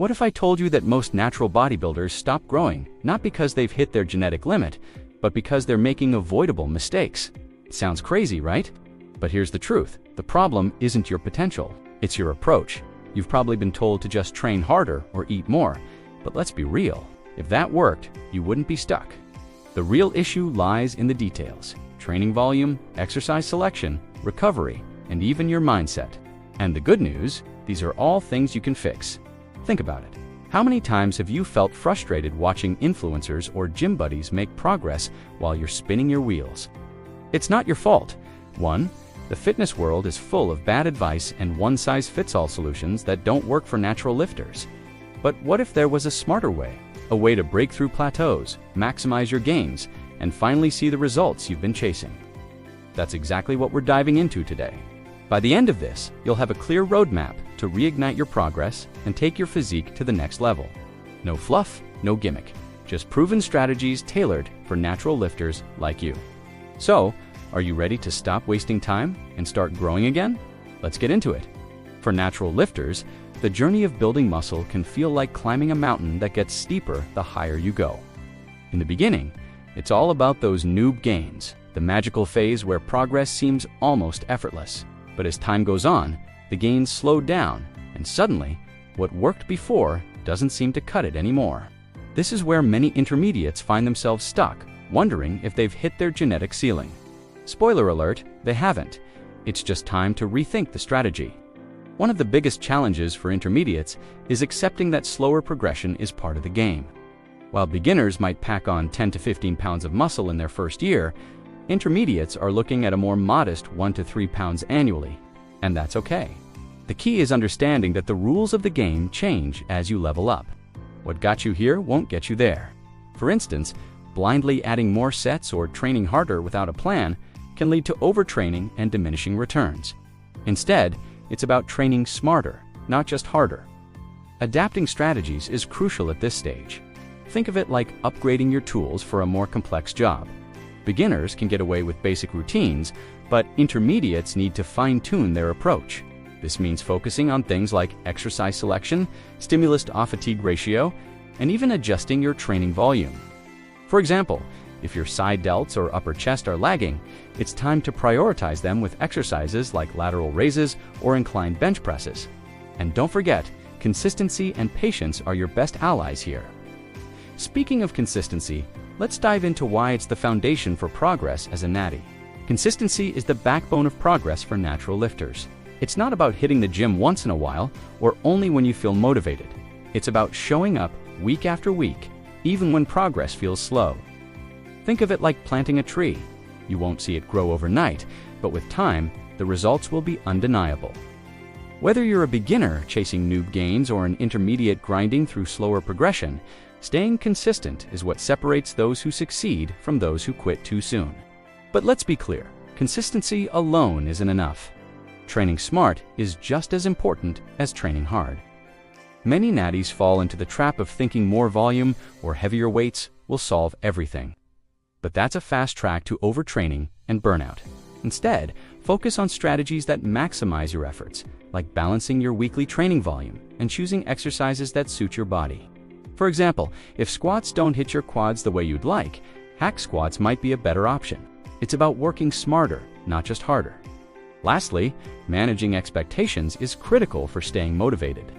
What if I told you that most natural bodybuilders stop growing, not because they've hit their genetic limit, but because they're making avoidable mistakes? It sounds crazy, right? But here's the truth. The problem isn't your potential, it's your approach. You've probably been told to just train harder or eat more, but let's be real. If that worked, you wouldn't be stuck. The real issue lies in the details: training volume, exercise selection, recovery, and even your mindset. And the good news, these are all things you can fix. Think about it. How many times have you felt frustrated watching influencers or gym buddies make progress while you're spinning your wheels? It's not your fault. 1. The fitness world is full of bad advice and one-size-fits-all solutions that don't work for natural lifters. But what if there was a smarter way? A way to break through plateaus, maximize your gains, and finally see the results you've been chasing. That's exactly what we're diving into today. By the end of this, you'll have a clear roadmap to reignite your progress and take your physique to the next level. No fluff, no gimmick, just proven strategies tailored for natural lifters like you. So, are you ready to stop wasting time and start growing again? Let's get into it. For natural lifters, the journey of building muscle can feel like climbing a mountain that gets steeper the higher you go. In the beginning, it's all about those noob gains, the magical phase where progress seems almost effortless. But as time goes on, the gains slow down, and suddenly, what worked before doesn't seem to cut it anymore. This is where many intermediates find themselves stuck, wondering if they've hit their genetic ceiling. Spoiler alert, they haven't. It's just time to rethink the strategy. One of the biggest challenges for intermediates is accepting that slower progression is part of the game. While beginners might pack on 10 to 15 pounds of muscle in their first year, intermediates are looking at a more modest 1 to 3 pounds annually, and that's okay. The key is understanding that the rules of the game change as you level up. What got you here won't get you there. For instance, blindly adding more sets or training harder without a plan can lead to overtraining and diminishing returns. Instead, it's about training smarter, not just harder. Adapting strategies is crucial at this stage. Think of it like upgrading your tools for a more complex job. Beginners can get away with basic routines, but intermediates need to fine-tune their approach. This means focusing on things like exercise selection, stimulus-to-fatigue ratio, and even adjusting your training volume. For example, if your side delts or upper chest are lagging, it's time to prioritize them with exercises like lateral raises or inclined bench presses. And don't forget, consistency and patience are your best allies here. Speaking of consistency, let's dive into why it's the foundation for progress as a natty. Consistency is the backbone of progress for natural lifters. It's not about hitting the gym once in a while or only when you feel motivated. It's about showing up week after week, even when progress feels slow. Think of it like planting a tree. You won't see it grow overnight, but with time, the results will be undeniable. Whether you're a beginner chasing noob gains or an intermediate grinding through slower progression, staying consistent is what separates those who succeed from those who quit too soon. But let's be clear, consistency alone isn't enough. Training smart is just as important as training hard. Many natties fall into the trap of thinking more volume or heavier weights will solve everything. But that's a fast track to overtraining and burnout. Instead, focus on strategies that maximize your efforts, like balancing your weekly training volume and choosing exercises that suit your body. For example, if squats don't hit your quads the way you'd like, hack squats might be a better option. It's about working smarter, not just harder. Lastly, managing expectations is critical for staying motivated.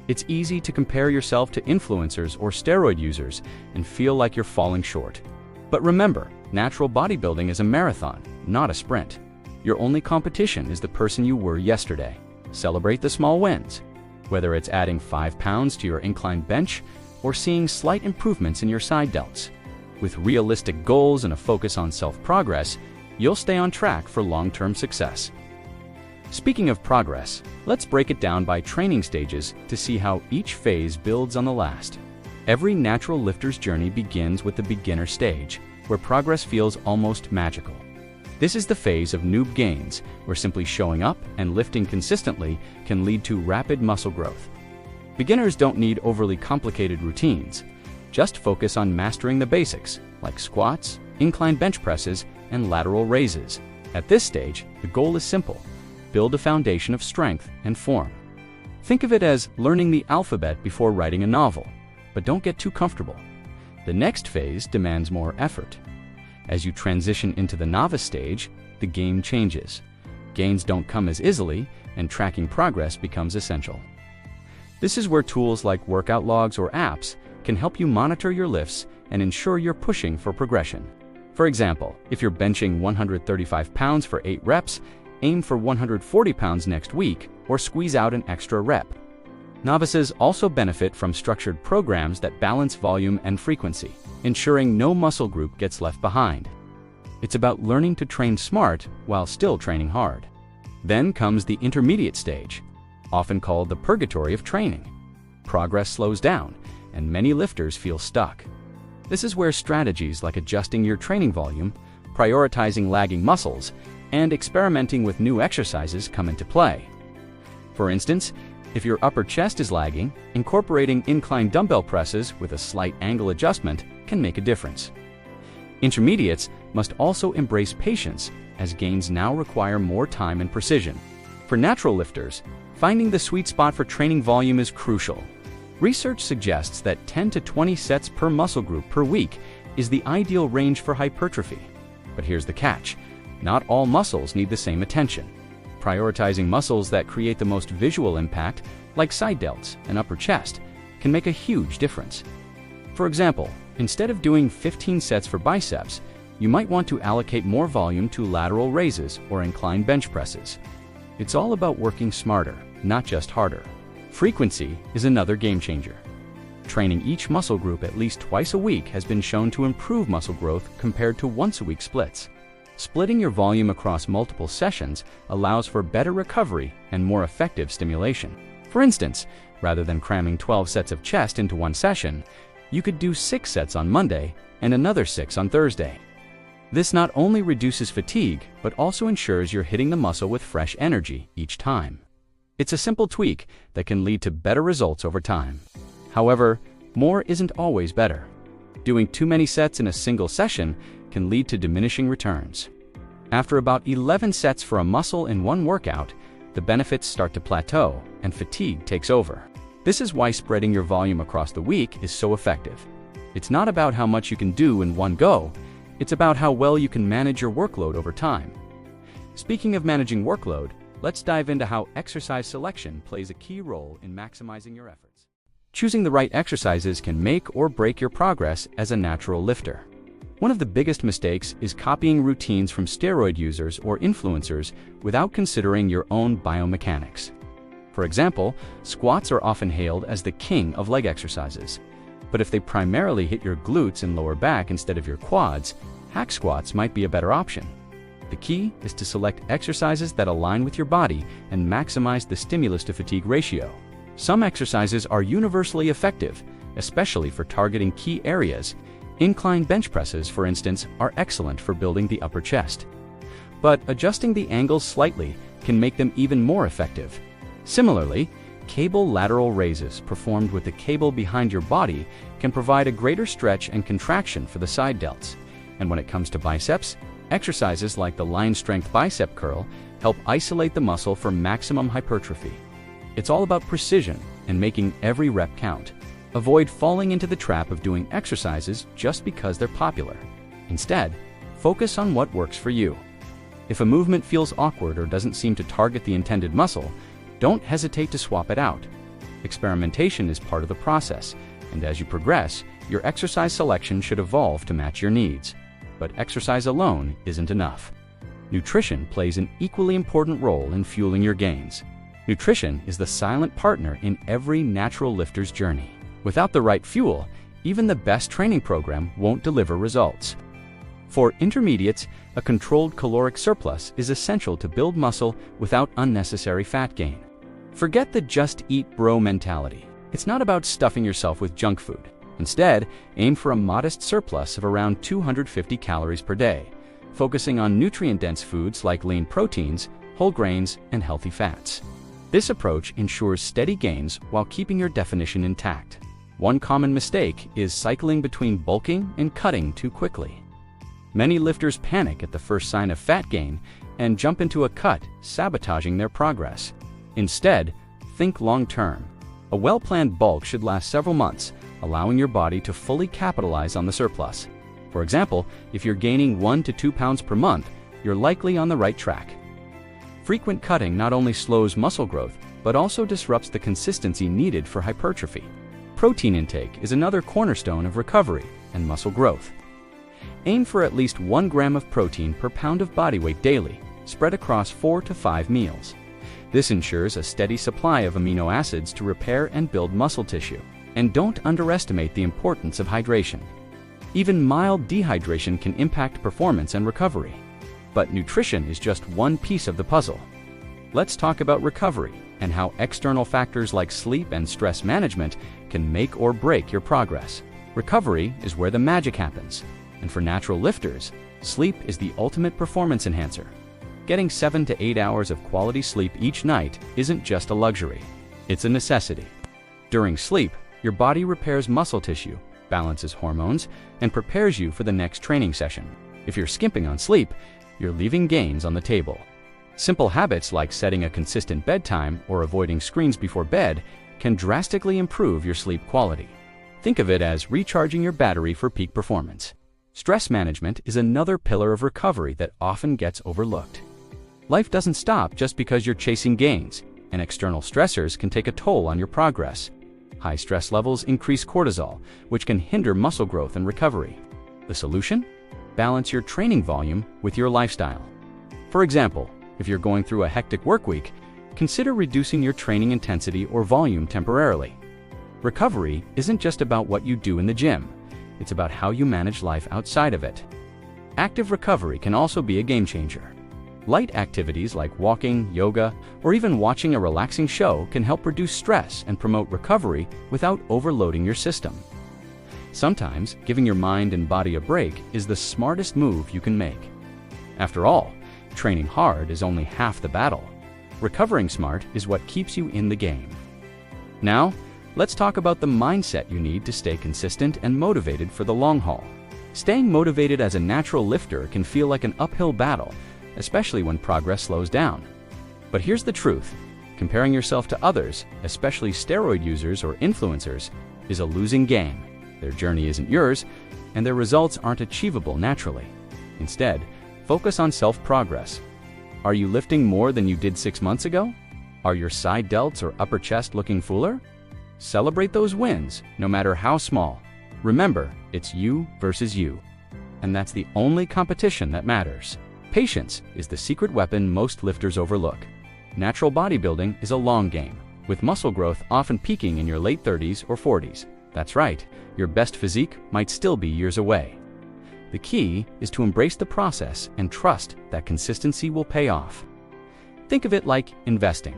It's easy to compare yourself to influencers or steroid users and feel like you're falling short. But remember, natural bodybuilding is a marathon, not a sprint. Your only competition is the person you were yesterday. Celebrate the small wins. Whether it's adding 5 pounds to your incline bench or seeing slight improvements in your side delts. With realistic goals and a focus on self-progress, you'll stay on track for long-term success. Speaking of progress, let's break it down by training stages to see how each phase builds on the last. Every natural lifter's journey begins with the beginner stage, where progress feels almost magical. This is the phase of noob gains, where simply showing up and lifting consistently can lead to rapid muscle growth. Beginners don't need overly complicated routines. Just focus on mastering the basics, like squats, incline bench presses, and lateral raises. At this stage, the goal is simple: build a foundation of strength and form. Think of it as learning the alphabet before writing a novel, but don't get too comfortable. The next phase demands more effort. As you transition into the novice stage, the game changes. Gains don't come as easily, and tracking progress becomes essential. This is where tools like workout logs or apps can help you monitor your lifts and ensure you're pushing for progression. For example, if you're benching 135 pounds for 8 reps, aim for 140 pounds next week or squeeze out an extra rep. Novices also benefit from structured programs that balance volume and frequency, ensuring no muscle group gets left behind. It's about learning to train smart while still training hard. Then comes the intermediate stage, often called the purgatory of training. Progress slows down, and many lifters feel stuck. This is where strategies like adjusting your training volume, prioritizing lagging muscles, and experimenting with new exercises come into play. For instance, if your upper chest is lagging, incorporating incline dumbbell presses with a slight angle adjustment can make a difference. Intermediates must also embrace patience, as gains now require more time and precision. For natural lifters, finding the sweet spot for training volume is crucial. Research suggests that 10 to 20 sets per muscle group per week is the ideal range for hypertrophy. But here's the catch: not all muscles need the same attention. Prioritizing muscles that create the most visual impact, like side delts and upper chest, can make a huge difference. For example, instead of doing 15 sets for biceps, you might want to allocate more volume to lateral raises or incline bench presses. It's all about working smarter, not just harder. Frequency is another game changer. Training each muscle group at least twice a week has been shown to improve muscle growth compared to once-a-week splits. Splitting your volume across multiple sessions allows for better recovery and more effective stimulation. For instance, rather than cramming 12 sets of chest into one session, you could do 6 sets on Monday and another 6 on Thursday. This not only reduces fatigue, but also ensures you're hitting the muscle with fresh energy each time. It's a simple tweak that can lead to better results over time. However, more isn't always better. Doing too many sets in a single session can lead to diminishing returns. After about 11 sets for a muscle in one workout, the benefits start to plateau and fatigue takes over. This is why spreading your volume across the week is so effective. It's not about how much you can do in one go, it's about how well you can manage your workload over time. Speaking of managing workload, let's dive into how exercise selection plays a key role in maximizing your efforts. Choosing the right exercises can make or break your progress as a natural lifter. One of the biggest mistakes is copying routines from steroid users or influencers without considering your own biomechanics. For example, squats are often hailed as the king of leg exercises. But if they primarily hit your glutes and lower back instead of your quads, hack squats might be a better option. The key is to select exercises that align with your body and maximize the stimulus to fatigue ratio. Some exercises are universally effective, especially for targeting key areas. Incline bench presses, for instance, are excellent for building the upper chest. But adjusting the angles slightly can make them even more effective. Similarly, cable lateral raises performed with the cable behind your body can provide a greater stretch and contraction for the side delts. And when it comes to biceps, exercises like the line strength bicep curl help isolate the muscle for maximum hypertrophy. It's all about precision and making every rep count. Avoid falling into the trap of doing exercises just because they're popular. Instead, focus on what works for you. If a movement feels awkward or doesn't seem to target the intended muscle, don't hesitate to swap it out. Experimentation is part of the process, and as you progress, your exercise selection should evolve to match your needs. But exercise alone isn't enough. Nutrition plays an equally important role in fueling your gains. Nutrition is the silent partner in every natural lifter's journey. Without the right fuel, even the best training program won't deliver results. For intermediates, a controlled caloric surplus is essential to build muscle without unnecessary fat gain. Forget the just eat bro mentality. It's not about stuffing yourself with junk food. Instead, aim for a modest surplus of around 250 calories per day, focusing on nutrient-dense foods like lean proteins, whole grains, and healthy fats. This approach ensures steady gains while keeping your definition intact. One common mistake is cycling between bulking and cutting too quickly. Many lifters panic at the first sign of fat gain and jump into a cut, sabotaging their progress. Instead, Think long-term. A well-planned bulk should last several months, allowing your body to fully capitalize on the surplus. For example, if you're gaining 1 to 2 pounds per month, you're likely on the right track. Frequent cutting not only slows muscle growth, but also disrupts the consistency needed for hypertrophy. Protein intake is another cornerstone of recovery and muscle growth. Aim for at least 1 gram of protein per pound of body weight daily, spread across 4 to 5 meals. This ensures a steady supply of amino acids to repair and build muscle tissue. And don't underestimate the importance of hydration. Even mild dehydration can impact performance and recovery. But nutrition is just one piece of the puzzle. Let's talk about recovery and how external factors like sleep and stress management can make or break your progress. Recovery is where the magic happens. And for natural lifters, sleep is the ultimate performance enhancer. Getting 7 to 8 hours of quality sleep each night isn't just a luxury, it's a necessity. During sleep, your body repairs muscle tissue, balances hormones, and prepares you for the next training session. If you're skimping on sleep, you're leaving gains on the table. Simple habits like setting a consistent bedtime or avoiding screens before bed can drastically improve your sleep quality. Think of it as recharging your battery for peak performance. Stress management is another pillar of recovery that often gets overlooked. Life doesn't stop just because you're chasing gains, and external stressors can take a toll on your progress. High stress levels increase cortisol, which can hinder muscle growth and recovery. The solution? Balance your training volume with your lifestyle. For example, if you're going through a hectic work week, consider reducing your training intensity or volume temporarily. Recovery isn't just about what you do in the gym, it's about how you manage life outside of it. Active recovery can also be a game changer. Light activities like walking, yoga, or even watching a relaxing show can help reduce stress and promote recovery without overloading your system. Sometimes, giving your mind and body a break is the smartest move you can make. After all, training hard is only half the battle. Recovering smart is what keeps you in the game. Now, let's talk about the mindset you need to stay consistent and motivated for the long haul. Staying motivated as a natural lifter can feel like an uphill battle, especially when progress slows down. But here's the truth. Comparing yourself to others, especially steroid users or influencers, is a losing game. Their journey isn't yours, and their results aren't achievable naturally. Instead, focus on self-progress. Are you lifting more than you did 6 months ago? Are your side delts or upper chest looking fuller? Celebrate those wins, no matter how small. Remember, it's you versus you. And that's the only competition that matters. Patience is the secret weapon most lifters overlook. Natural bodybuilding is a long game, with muscle growth often peaking in your late 30s or 40s. That's right, your best physique might still be years away. The key is to embrace the process and trust that consistency will pay off. Think of it like investing.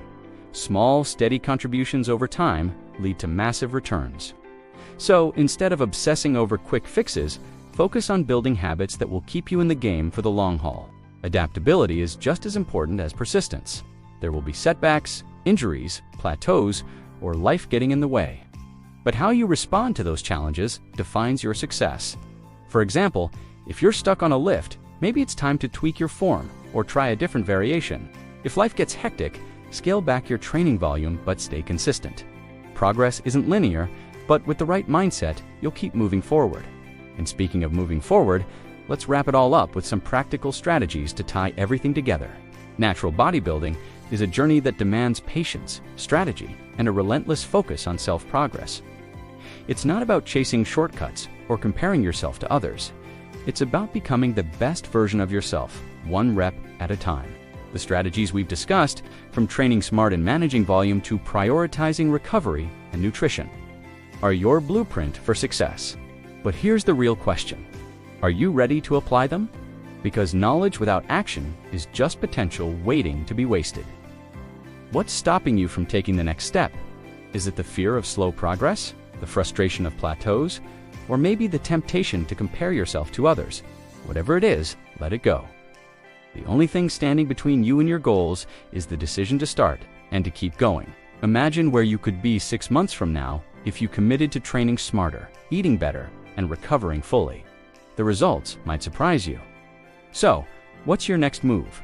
Small, steady contributions over time lead to massive returns. So instead of obsessing over quick fixes, focus on building habits that will keep you in the game for the long haul. Adaptability is just as important as persistence. There will be setbacks, injuries, plateaus, or life getting in the way. But how you respond to those challenges defines your success. For example, if you're stuck on a lift, maybe it's time to tweak your form or try a different variation. If life gets hectic, scale back your training volume but stay consistent. Progress isn't linear, but with the right mindset, you'll keep moving forward. And speaking of moving forward, let's wrap it all up with some practical strategies to tie everything together. Natural bodybuilding is a journey that demands patience, strategy, and a relentless focus on self-progress. It's not about chasing shortcuts or comparing yourself to others. It's about becoming the best version of yourself, one rep at a time. The strategies we've discussed, from training smart and managing volume to prioritizing recovery and nutrition, are your blueprint for success. But here's the real question. Are you ready to apply them? Because knowledge without action is just potential waiting to be wasted. What's stopping you from taking the next step? Is it the fear of slow progress, the frustration of plateaus, or maybe the temptation to compare yourself to others? Whatever it is, let it go. The only thing standing between you and your goals is the decision to start and to keep going. Imagine where you could be 6 months from now if you committed to training smarter, eating better, and recovering fully. The results might surprise you. So, what's your next move?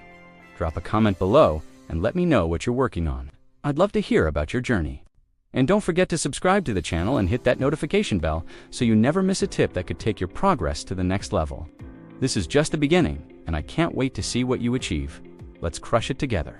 Drop a comment below and let me know what you're working on. I'd love to hear about your journey. And don't forget to subscribe to the channel and hit that notification bell so you never miss a tip that could take your progress to the next level. This is just the beginning, and I can't wait to see what you achieve. Let's crush it together.